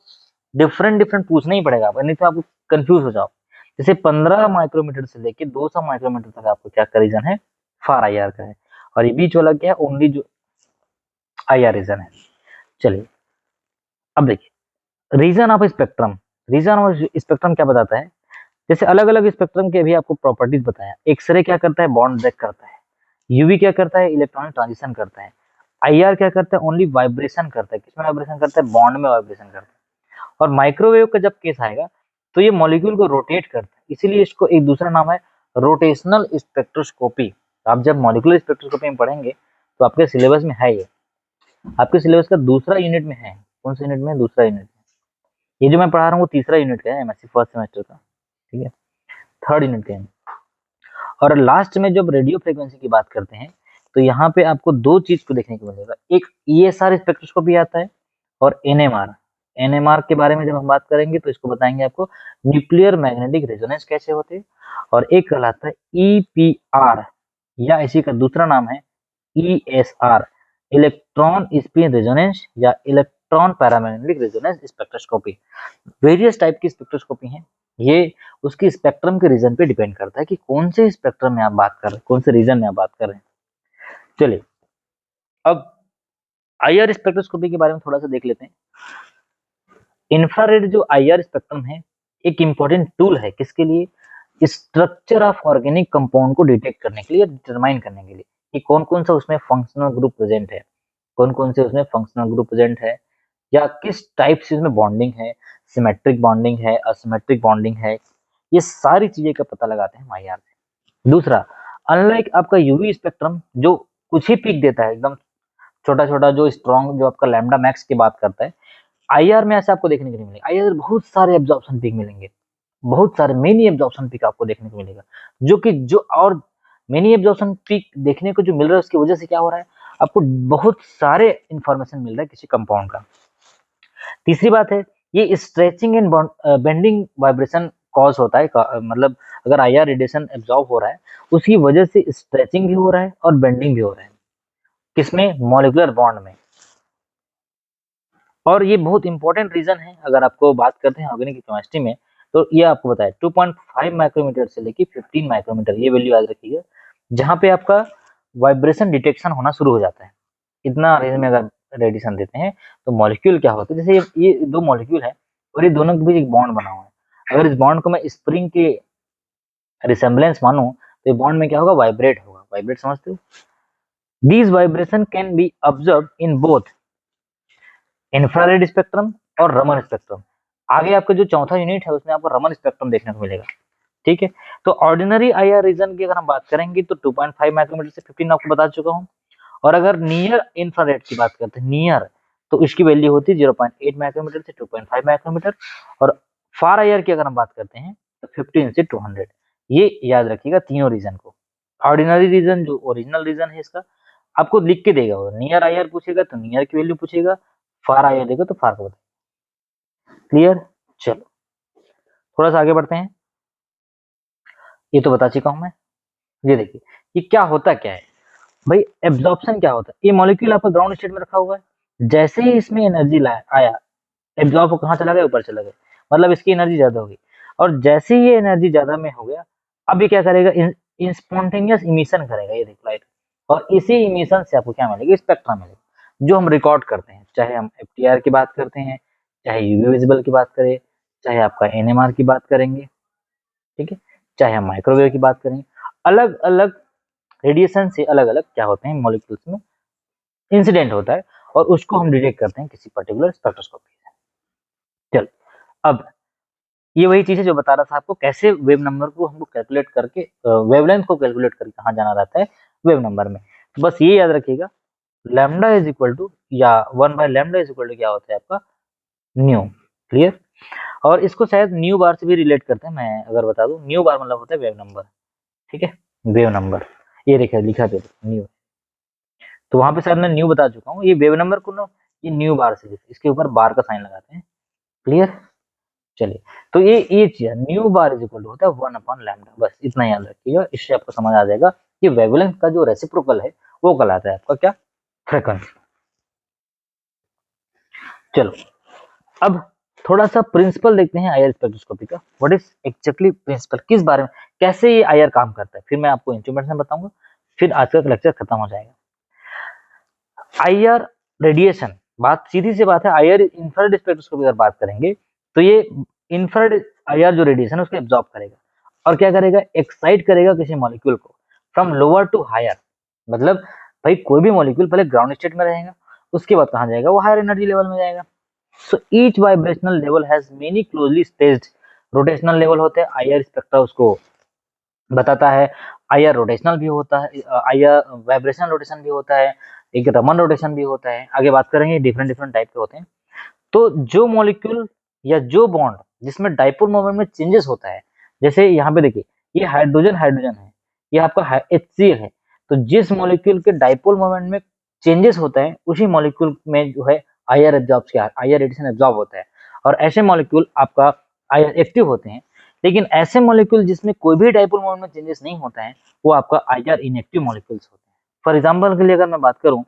डिफरेंट पूछना ही पड़ेगा, नहीं तो आपको कंफ्यूज हो जाओ। जैसे 15 माइक्रोमीटर से लेके 200 माइक्रोमीटर तक आपको क्या का रीजन है, फार आईआर का है, और ये बीच वाला क्या है, ओनली जो आईआर रीजन है। चलिए अब देखिए region of spectrum, region of spectrum क्या बताता है, जैसे अलग अलग स्पेक्ट्रम के भी आपको प्रॉपर्टीज बताया। एक्सरे क्या करता है, बॉन्ड ब्रेक करता है। यूवी क्या करता है, इलेक्ट्रॉनिक ट्रांजिशन करता है। आईआर क्या करता है, ओनली वाइब्रेशन करता है। किसमें वाइब्रेशन करता है, बॉन्ड में वाइब्रेशन करता है। और माइक्रोवेव का जब केस आएगा तो ये मॉलिक्यूल को रोटेट करता है, इसीलिए इसको एक दूसरा नाम है रोटेशनल स्पेक्ट्रोस्कोपी। आप जब मॉलिक्यूलर स्पेक्ट्रोस्कोपी में पढ़ेंगे तो आपके सिलेबस में है, ये आपके सिलेबस का दूसरा यूनिट में है। कौन सा यूनिट में, दूसरा यूनिट में। ये जो मैं पढ़ा रहा हूँ वो तीसरा यूनिट का है, एमएससी फर्स्ट सेमेस्टर का, ठीक है, थर्ड यूनिट का है। और लास्ट में जब रेडियो फ्रीक्वेंसी की बात करते हैं तो यहाँ पे आपको दो चीज को देखने को मिलेगा, एक ईएसआर स्पेक्ट्रोस्कोपी आता है और एनएमआर। एनएमआर के बारे में जब हम बात करेंगे तो इसको बताएंगे आपको न्यूक्लियर मैग्नेटिक रेजोनेंस कैसे होते हैं। और एक कहलाता है ईपीआर, या इसी का दूसरा नाम है ईएसआर, इलेक्ट्रॉन स्पिन रेजोनेंस या electron paramagnetic resonance spectroscopy. Various type की स्पेक्ट्रोस्कोपी है, ये उसकी स्पेक्ट्रम के रीजन पे डिपेंड करता है कि कौन से स्पेक्ट्रम में आप बात कर रहे हैं, कौन से रीजन में आप बात कर रहे हैं। चलिए अब आईआर स्पेक्ट्रोस्कोपी के बारे में थोड़ा सा देख लेते हैं। इंफ्रारेड जो आईआर स्पेक्ट्रम है एक इंपॉर्टेंट टूल है, किसके लिए, स्ट्रक्चर ऑफ ऑर्गेनिक कंपाउंड को डिटेक्ट करने के लिए, डिटरमाइन करने के लिए कि कौन कौन सा उसमें फंक्शनल ग्रुप प्रेजेंट है, कौन कौन से उसमें फंक्शनल ग्रुप प्रेजेंट है, या किस टाइप से उसमें बॉन्डिंग है, सिमेट्रिक बॉन्डिंग है, असिमेट्रिक बॉन्डिंग है, ये सारी चीजें का पता लगाते हैं आईआर से। दूसरा, अनलाइक आपका यूवी स्पेक्ट्रम जो कुछ ही पीक देता है, एकदम छोटा छोटा जो स्ट्रॉन्ग, जो आपका लैम्डा मैक्स की बात करता है, आईआर में ऐसे आपको देखने को नहीं मिलेगा। आईआर बहुत सारे एब्जॉर्प्शन पीक मिलेंगे, बहुत सारे मेनी एब्जॉर्प्शन पीक आपको देखने को मिलेगा, जो कि जो और मेनी एब्जॉर्प्शन पीक देखने को जो मिल रहा है उसकी वजह से क्या हो रहा है, आपको बहुत सारे इंफॉर्मेशन मिल रहा है किसी कंपाउंड का। तीसरी बात है, ये stretching and bending vibration cause होता है, मतलब अगर आईआर रेडिएशन एब्जॉर्ब हो रहा है उसकी वजह से स्ट्रेचिंग भी हो रहा है और बेंडिंग भी हो रहा है, किसमें, मॉलिक्यूलर बॉन्ड में। और ये बहुत इंपॉर्टेंट रीजन है, अगर आपको बात करते हैं ऑर्गेनिक केमिस्ट्री में, तो ये आपको बताया 2.5 माइक्रोमीटर से लेके 15 माइक्रोमीटर, ये वैल्यू याद रखिएगा, जहाँ पे आपका वाइब्रेशन डिटेक्शन होना शुरू हो जाता है। इतना रेंज में अगर रेडिएशन देते हैं तो मॉलिक्यूल क्या होता है, जैसे ये दो मॉलिक्यूल है और ये दोनों के बीच एक बॉन्ड बना हुआ है, अगर इस बॉन्ड को मैं स्प्रिंग के रिसेम्बलेंस मानूं तो ये बॉन्ड में क्या होगा, वाइब्रेट होगा। वाइब्रेट समझते हो? These vibration can be observe in both infrared spectrum और रमन स्पेक्ट्रम। आगे आपका जो चौथा यूनिट है उसमें आपको रमन स्पेक्ट्रम देखने को मिलेगा। ठीक है, तो ऑर्डिनरी आईआर रीजन की अगर हम बात करेंगे तो 2.5 माइक्रोमीटर से 15 आपको बता चुका हूँ। और अगर नियर इंफ्रारेड की बात करते हैं, नियर, तो इसकी वैल्यू होती है 0.8 माइक्रोमीटर से 2.5 माइक्रोमीटर। और फार आईआर की अगर हम बात करते हैं तो 15 से 200। ये याद रखिएगा तीनों रीजन को। ऑर्डिनरी रीजन जो ओरिजिनल रीजन है इसका आपको लिख के देगा, वो नियर आईआर पूछेगा तो नियर की वैल्यू पूछेगा, फार आईआर देगा तो फार को बताएगा। क्लियर? चलो थोड़ा सा आगे बढ़ते हैं। ये तो बता चुका हूं मैं। ये देखिए ये क्या होता क्या है भाई, एब्जॉर्प्शन क्या होता है। ये मॉलिक्यूल आपका ग्राउंड स्टेट में रखा हुआ है, जैसे ही इसमें एनर्जी आया, एब्जॉर्ब कहाँ चला गया, ऊपर चला गया, मतलब इसकी एनर्जी ज्यादा होगी। और जैसे ही ये एनर्जी ज्यादा में हो गया, अब ये क्या करेगा, स्पॉन्टेनियस इमिशन करेगा, ये देखो लाइट। और इसी इमिशन से आपको क्या मिलेगा, स्पेक्ट्रम मिलेगा, जो हम रिकॉर्ड करते हैं, चाहे हम एफटीआर की बात करते हैं, चाहे यूवी विजिबल की बात करें, चाहे आपका एनएमआर की बात करेंगे, ठीक है, चाहे हम माइक्रोवेव की बात करें। अलग अलग रेडिएशन से अलग अलग क्या होते हैं, मॉलिक्यूल्स में इंसिडेंट होता है, और उसको हम डिटेक्ट करते हैं किसी पर्टिकुलर स्पेक्ट्रोस्कोपी से। चल अब ये वही चीज है जो बता रहा था आपको, कैसे वेव नंबर को हमको कैलकुलेट करके, वेवलेंथ को कैलकुलेट करके कहाँ जाना रहता है वेव नंबर में। तो बस ये याद रखिएगा, लैम्डा इज इक्वल टू, या 1/λ इज इक्वल टू क्या होता है आपका, न्यू। क्लियर? और इसको शायद न्यू बार से भी रिलेट करते हैं, मैं अगर बता दूं, न्यू बार मतलब होता है वेव नंबर। ठीक है, वेव नंबर ये देखिए लिखा पे न्यू, तो वहां पे शायद मैं न्यू बता चुका हूँ। ये वेव नंबर को ना ये न्यू बार से, इसके ऊपर बार का साइन लगाते हैं। क्लियर? चलिए, तो ये चीज nu bar is equal to होता है 1/λ, बस इतना याद रखिएगा, इससे आपको समझ आ जाएगा कि वेवलेंथ का जो रेसिप्रोकल है वो कहलाता है आपका क्या, फ्रीक्वेंसी। चलो अब थोड़ा सा प्रिंसिपल देखते हैं आईआर स्पेक्ट्रोस्कोपी का। व्हाट इज एक्चुअली प्रिंसिपल, किस बारे में, कैसे ये आईआर काम करता है, फिर मैं आपको इंस्ट्रूमेंट बताऊंगा, फिर आज का लेक्चर खत्म हो जाएगा। आईआर रेडिएशन, बात सीधी सी बात है, आईआर इंफ्रारेड स्पेक्ट्रोस्कोपी अगर बात करेंगे तो ये इंफ्रारेड आईआर जो रेडिएशन है उसको एब्जॉर्ब करेगा और क्या करेगा, एक्साइट करेगा किसी मॉलिक्यूल को फ्रॉम लोअर टू हायर। मतलब भाई कोई भी मॉलिक्यूल पहले ग्राउंड स्टेट में रहेगा, उसके बाद कहाँ जाएगा, वो हायर एनर्जी लेवल में जाएगा। So each vibrational level has many closely spaced rotational level होते हैं। आईआर स्पेक्ट्रा उसको बताता है। आईआर रोटेशनल भी होता है, आईआर वाइब्रेशनल रोटेशन भी होता है, एक रमन रोटेशन भी होता है। आगे बात करेंगे, डिफरेंट डिफरेंट टाइप के होते हैं। तो जो मॉलिक्यूल या जो बॉन्ड जिसमें डाइपोल मोमेंट में चेंजेस होता है, जैसे यहाँ पे देखिए ये हाइड्रोजन हाइड्रोजन है, ये आपका HCl है, तो जिस मॉलिक्यूल के डाइपोल मोमेंट में चेंजेस होता है उसी मॉलिक्यूल में जो है आईआर एब्जॉर्ब किया, आईआर रेडिएशन एब्जॉर्ब होता है। और ऐसे मॉलिक्यूल आपका आईआर एक्टिव होते हैं। लेकिन ऐसे मॉलिक्यूल जिसमें कोई भी डाइपोल मोमेंट में चेंजेस नहीं होता है वो आपका आईआर इनएक्टिव मॉलिक्यूल्स होते हैं। फॉर एग्जाम्पल के लिए अगर मैं बात करूं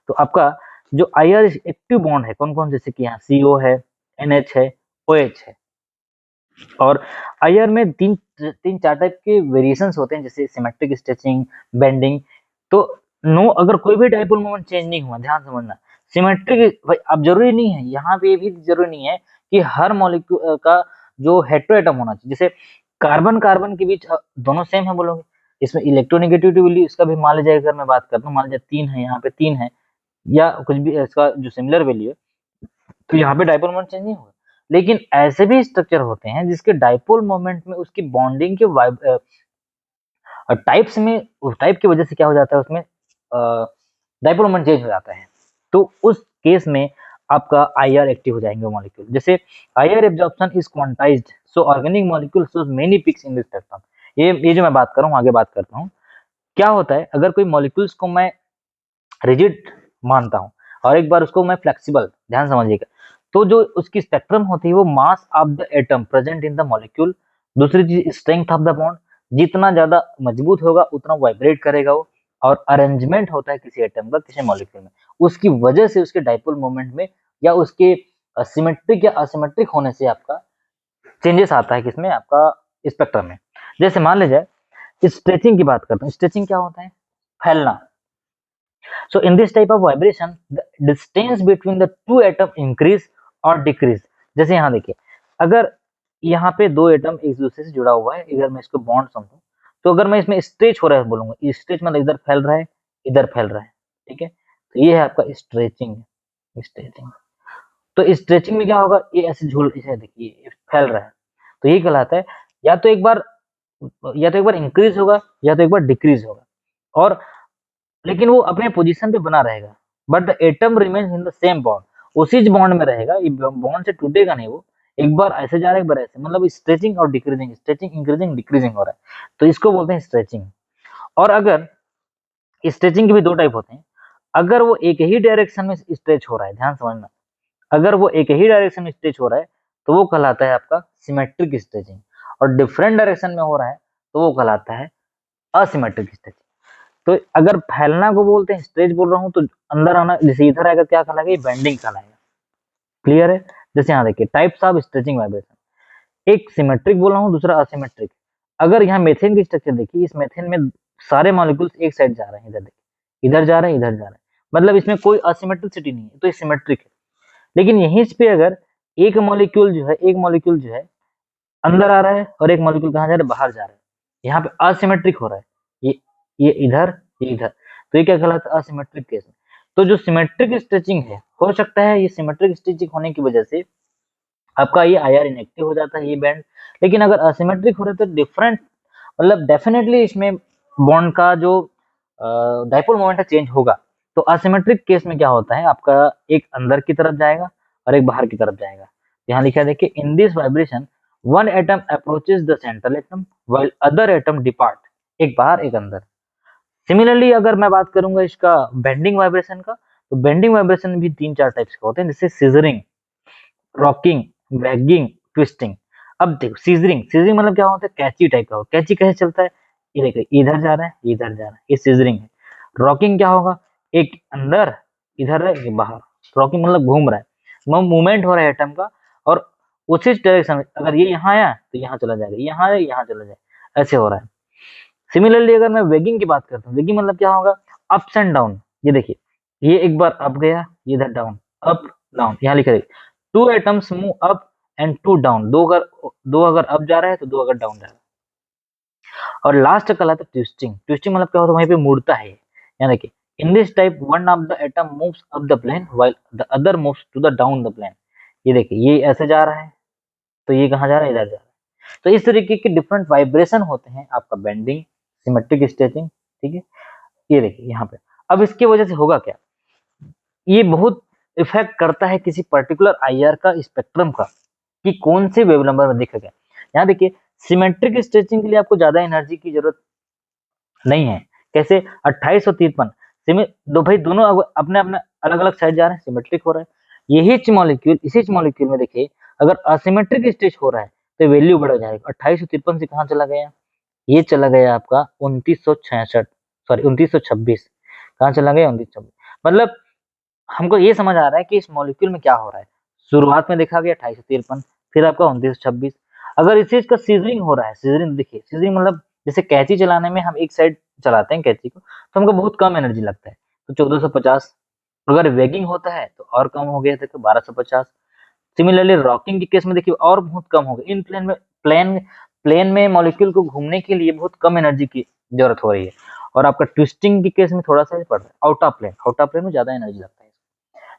तो आपका जो आईआर एक्टिव बॉन्ड है कौन कौन, जैसे कि यहाँ CO है, NH है, OH है। और आईआर में तीन चार टाइप के वेरिएशंस होते हैं, जैसे सिमेट्रिक स्ट्रेचिंग, बेंडिंग। तो नो, अगर कोई भी डाइपोल मोमेंट चेंज नहीं हुआ, ध्यान समझना, सिमेट्रिक अब जरूरी नहीं है, यहाँ पे भी जरूरी नहीं है कि हर मॉलिक्यूल का जो हेटेरो एटम होना चाहिए। जैसे कार्बन कार्बन के बीच दोनों सेम है बोलोगे, इसमें इलेक्ट्रोनेगेटिविटी वैल्यू इसका भी मान लीजिए, अगर मैं बात करता हूँ, मान लीजिए 3 है, यहाँ पे 3 है, या कुछ भी इसका जो सिमिलर वैल्यू है, तो यहाँ पे डाइपोल मोमेंट चेंज नहीं होगा। लेकिन ऐसे भी स्ट्रक्चर होते हैं जिसके डाइपोल मोमेंट में उसकी बॉन्डिंग के टाइप्स में, उस टाइप की वजह से क्या हो जाता है, उसमें डाइपोल मोमेंट चेंज हो जाता है। तो उस केस में आपका आईआर एक्टिव हो जाएंगे मॉलिक्यूल। जैसे IR absorption is quantized, so organic molecule shows many peaks in this spectrum. ये जो मैं बात कर रहा हूँ, आगे बात करता हूँ। क्या होता है, अगर कोई मॉलिक्यूल्स को मैं रिजिड मानता हूँ और एक बार उसको मैं फ्लेक्सिबल, ध्यान समझिएगा, तो जो उसकी स्पेक्ट्रम होती है वो mass of the atom present in the molecule. दूसरी चीज स्ट्रेंथ ऑफ द बॉन्ड, जितना ज्यादा मजबूत होगा उतना वाइब्रेट करेगा वो। और अरेंजमेंट होता है किसी एटम का किसी मॉलिक्यूल में, उसकी वजह से उसके डाइपोल मोमेंट में या उसके सिमेट्रिक या असिमेट्रिक होने से आपका चेंजेस आता है किसमें, आपका स्पेक्ट्रम में। जैसे मान लीजिए स्ट्रेचिंग की बात करते हैं। स्ट्रेचिंग क्या होता है, फैलना। So in this type of vibration, the distance between the two atom increase or decrease। जैसे यहाँ देखिए, अगर यहाँ पे दो एटम एक दूसरे से जुड़ा हुआ है, अगर मैं इसको बॉन्ड समझूं, तो अगर मैं इसमें स्ट्रेच हो रहा है बोलूंगा, स्ट्रेच मतलब इधर फैल रहा है, इधर फैल रहा है, ठीक है, तो ये है आपका स्ट्रेचिंग। स्ट्रेचिंग तो स्ट्रेचिंग में क्या होगा, ये ऐसे झूल, इसे देखिए फैल रहा है, तो ये कहलाता है या तो एक बार इंक्रीज होगा या तो एक बार डिक्रीज होगा, और लेकिन वो अपने पोजीशन पे बना रहेगा, but the atom remains in the same bond, उसी बॉन्ड में रहेगा, ये बॉन्ड से टूटेगा नहीं वो, एक बार ऐसे जा रहा है एक बार ऐसे, मतलब स्ट्रेचिंग और डिक्रीजिंग, स्ट्रेचिंग इंक्रीजिंग डिक्रीजिंग हो रहा है, तो इसको बोलते हैं स्ट्रेचिंग। और अगर स्ट्रेचिंग के भी दो टाइप होते हैं, अगर वो एक ही डायरेक्शन में स्ट्रेच हो रहा है, ध्यान समझना, अगर वो एक ही डायरेक्शन में स्ट्रेच हो रहा है तो वो कहलाता है आपका सिमेट्रिक स्ट्रेचिंग, और डिफरेंट डायरेक्शन में हो रहा है तो वो कहलाता है असिमेट्रिक स्ट्रेचिंग। तो अगर फैलना को बोलते हैं, स्ट्रेच बोल रहा हूँ, तो अंदर आना जैसे इधर आएगा क्या कहलाएगा, ये बेंडिंग कहलाएगा। क्लियर है? जैसे यहाँ देखिए टाइप्स ऑफ स्ट्रेचिंग वाइब्रेशन, एक सिमेट्रिक बोल रहा हूँ, दूसरा असिमेट्रिक। अगर यहाँ मेथेन की स्ट्रक्चर देखिए, इस मेथेन में सारे मॉलिक्यूल्स एक साइड जा रहे हैं, इधर देखिए, इधर जा रहे हैं, इधर जा रहे हैं, मतलब इसमें कोई असिमेट्रिसिटी नहीं है, तो ये सिमेट्रिक है। लेकिन यहीं पे अगर एक मॉलिक्यूल जो है अंदर आ रहा है और एक मॉलिक्यूल कहाँ जा रहा है, बाहर जा रहा है, यहाँ पे असिमेट्रिक हो रहा है, ये इधर, ये इधर, तो ये क्या कहलाता है, असिमेट्रिक केस में। तो जो सिमेट्रिक स्ट्रेचिंग है, हो सकता है ये सिमेट्रिक स्ट्रेचिंग होने की वजह से आपका ये आईआर इनएक्टिव हो जाता है, ये बैंड। लेकिन अगर असिमेट्रिक हो रहा है तो डिफरेंट, मतलब डेफिनेटली इसमें बॉन्ड का जो डाइपोल मोमेंट है चेंज होगा। तो असिमेट्रिक केस में क्या होता है, आपका एक अंदर की तरफ जाएगा और एक बाहर की तरफ जाएगा। यहाँ लिखा है देखिए, in this vibration one atom approaches the central atom while other atom depart, एक बाहर एक अंदर। सिमिलरली अगर मैं बात करूंगा इसका बेंडिंग वाइब्रेशन का, तो बेंडिंग वाइब्रेशन भी 3-4 टाइप्स के होते हैं, जैसे सीजरिंग, रॉकिंग, वैगिंग, ट्विस्टिंग। अब देखो सीजरिंग, सीजरिंग मतलब क्या होता है, कैची टाइप का हो, कैची कैसे चलता है, ये देखो इधर जा रहा है, इधर जा रहा है, ये सीजरिंग है। रॉकिंग क्या होगा, एक अंदर, इधर है, ये बाहर, रॉकिंग मतलब घूम रहा है, मूवमेंट हो रहा है एटम का, और उसी डायरेक्शन में, अगर ये यहाँ आया तो यहाँ चला जाएगा, यहाँ आया यहाँ चला जाएगा, ऐसे हो रहा है। सिमिलरली अगर मैं वेगिंग की बात करता हूँ, वेगिंग मतलब क्या होगा, अप्स एंड डाउन, ये देखिए, ये एक बार अप गया, ये इधर डाउन, अप डाउन, यहाँ लिखा है two atoms move up and two down, दो अगर अप जा रहा है तो दो अगर डाउन जा रहा है। और लास्ट का लाता है ट्विस्टिंग, ट्विस्टिंग मतलब क्या होता है, वहीं पे मुड़ता है, यहाँ देखिए, in this type one of the atom moves up the plane while the other moves to the down the plane, ये देखिए ये ऐसे जा रहा है तो ये कहाँ जा रहा है, इधर जा रहा है। तो इस तरीके के डिफरेंट वाइब्रेशन होते हैं आपका बेंडिंग, सिमेट्रिक स्ट्रेचिंग, ठीक है। ये देखिए यहाँ पे, अब इसकी वजह से होगा क्या, ये बहुत इफेक्ट करता है किसी पर्टिकुलर आईआर का स्पेक्ट्रम का, कि कौन से वेव नंबर में दिखेगा। यहाँ देखिए सिमेट्रिक स्ट्रेचिंग के लिए आपको ज्यादा एनर्जी की जरूरत नहीं है, कैसे 2853 दो भाई दोनों अपने अपने अलग अलग साइड जा रहे हैं, सिमेट्रिक हो रहा है। यही मॉलिक्यूल, इसी मॉलिक्यूल में देखिए अगर असिमेट्रिक स्ट्रेच हो रहा है तो वैल्यू बढ़ जाएगा, 2853 से कहाँ चला गया, ये चला गया आपका 2966, सॉरी 2926, कहाँ चला गया 2926। मतलब हमको ये समझ आ रहा है कि इस मॉलिक्यूल में क्या हो रहा है, शुरुआत में देखा गया 2853, फिर आपका 2926। अगर इस चीज का सीजरिंग हो रहा है, सीजरिंग देखिए, सीजरिंग मतलब जैसे कैंची चलाने में हम एक साइड चलाते हैं कैंची को, तो हमको बहुत कम एनर्जी लगता है, तो 1450। अगर वेगिंग होता है तो और कम हो गया, देखो 1250। सिमिलरली रॉकिंग के केस में देखिए और बहुत कम हो गया, इन प्लेन में मॉलिक्यूल को घूमने के लिए बहुत कम एनर्जी की जरूरत हो रही है। और आपका ट्विस्टिंग के केस में थोड़ा सा ही पड़ रहा है, आउट ऑफ प्लेन में ज्यादा एनर्जी लगता है।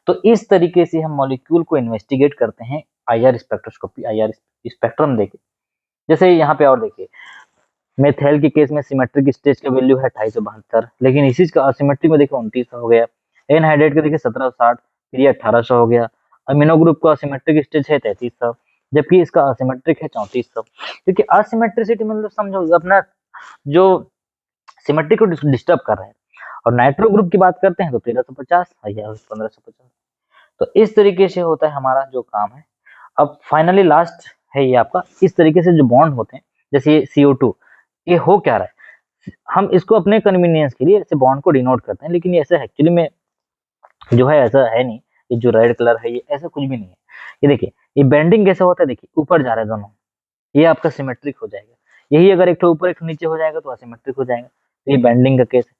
तो इस तरीके से हम मॉलिक्यूल को इन्वेस्टिगेट करते हैं आईआर स्पेक्ट्रोस्कोपी, आईआर स्पेक्ट्रम देके। जैसे यहाँ पे और देखिए, मेथेल के केस में सिमेट्रिक स्टेज का वैल्यू है 2872, लेकिन इसी का असिमेट्रिक में देखिए 2900 हो गया। एनहाइड्रेट का देखिए 1760, फिर ये 1800 हो गया। अमीनो ग्रुप का असिमेट्रिक स्टेज है 3300, जबकि इसका असिमेट्रिक है 3400। क्योंकि असिमेट्रिसिटी मतलब समझो अपना जो सिमेट्रिक को डिस्टर्ब कर रहे हैं। और नाइट्रो ग्रुप की बात करते हैं तो 1350 या 1550। तो इस तरीके से होता है हमारा जो काम है। अब फाइनली लास्ट है ये आपका, इस तरीके से जो बॉन्ड होते हैं, जैसे ये CO2, ये हो क्या रहा है, हम इसको अपने कन्वीनियंस के लिए ऐसे बॉन्ड को डिनोट करते हैं, लेकिन ये ऐसा एक्चुअली में जो है ऐसा है नहीं। ये जो रेड कलर है ये ऐसा कुछ भी नहीं है। ये देखिए ये बेंडिंग कैसे होता है, देखिए ऊपर जा रहे हैं दोनों, ये आपका सिमेट्रिक हो जाएगा। यही अगर एक तो ऊपर एक नीचे हो जाएगा तो असिमेट्रिक हो जाएगा। तो ये बेंडिंग का केस है।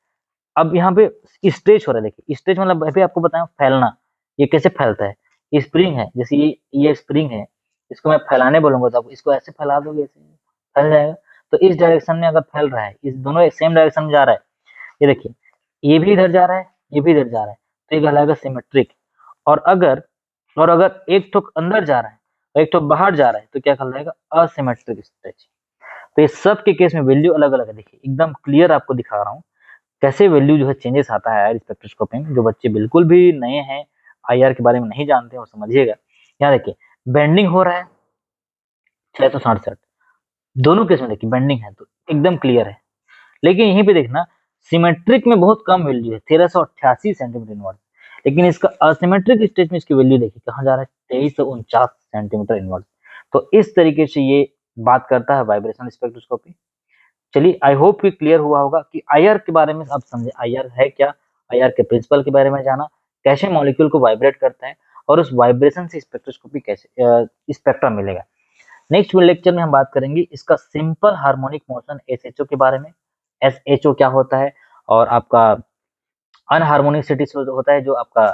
अब यहाँ पे स्ट्रेच हो रहा है, देखिए स्ट्रेच मतलब अभी आपको बताया फैलना, ये कैसे फैलता है, ये स्प्रिंग है, जैसे ये स्प्रिंग है, इसको मैं फैलाने बोलूंगा तो आप इसको ऐसे फैला दोगे, ऐसे फैल जाएगा। तो इस डायरेक्शन में अगर फैल रहा है, इस दोनों सेम डायरेक्शन में जा रहा है, ये देखिए ये भी इधर जा रहा है, ये भी इधर जा रहा है, तो ये कहलाएगा सिमेट्रिक। और अगर और अगर एक ठोक अंदर जा रहा है और एक ठोक बाहर जा रहा है तो क्या कहलाएगा, असिमेट्रिक स्ट्रेच। तो ये सब के केस में वैल्यू अलग अलग है। देखिए एकदम क्लियर आपको दिखा रहा हूँ कैसे वैल्यू जो है चेंजेस आता है आईआर स्पेक्ट्रोस्कोपी में। जो बच्चे बिल्कुल भी नए हैं, आईआर के बारे में नहीं जानते हैं, वो समझिएगा। यहाँ देखिए बेंडिंग हो रहा है 667, दोनों केस में देखिए बेंडिंग है तो एकदम क्लियर है। लेकिन यहीं पे देखना सिमेट्रिक में बहुत कम वैल्यू है 1388 सेंटीमीटर इनवर्स, लेकिन इसका असिमेट्रिक स्टेज में इसकी वैल्यू देखिए कहाँ जा रहा है 2349 सेंटीमीटर इनवर्स। तो इस तरीके से ये बात करता है वाइब्रेशन स्पेक्ट्रोस्कोपी। चलिए आई होप कि क्लियर हुआ होगा कि आईआर के बारे में आप समझे, आईआर है क्या, आईआर के प्रिंसिपल के बारे में जाना, कैसे मॉलिक्यूल को वाइब्रेट करता है और उस वाइब्रेशन से स्पेक्ट्रोस्कोपी कैसे स्पेक्ट्रा मिलेगा। नेक्स्ट लेक्चर में हम बात करेंगे इसका सिंपल हार्मोनिक मोशन एसएचओ के बारे में, एसएचओ क्या होता है, और आपका अनहार्मोनिसिटी होता है जो आपका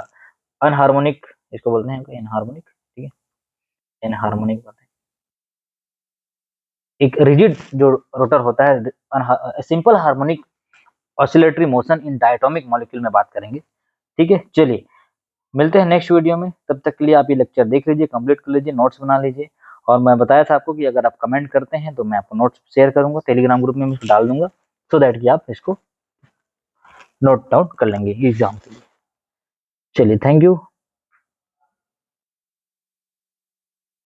अनहार्मोनिक, इसको बोलते हैं इनहार्मोनिक, ठीक है, इनहार्मोनिक होता है एक रिजिड जो रोटर होता है, simple harmonic oscillatory motion in diatomic molecule में बात करेंगे। ठीक है, चलिए मिलते हैं नेक्स्ट वीडियो में। तब तक के लिए आप ये लेक्चर देख लीजिए, कंप्लीट कर लीजिए, नोट्स बना लीजिए। और मैं बताया था आपको कि अगर आप कमेंट करते हैं तो मैं आपको नोट्स शेयर करूंगा, टेलीग्राम ग्रुप में मैं इसको डाल दूंगा, सो दैट कि आप इसको नोट डाउन कर लेंगे एग्जाम के लिए। चलिए थैंक यू।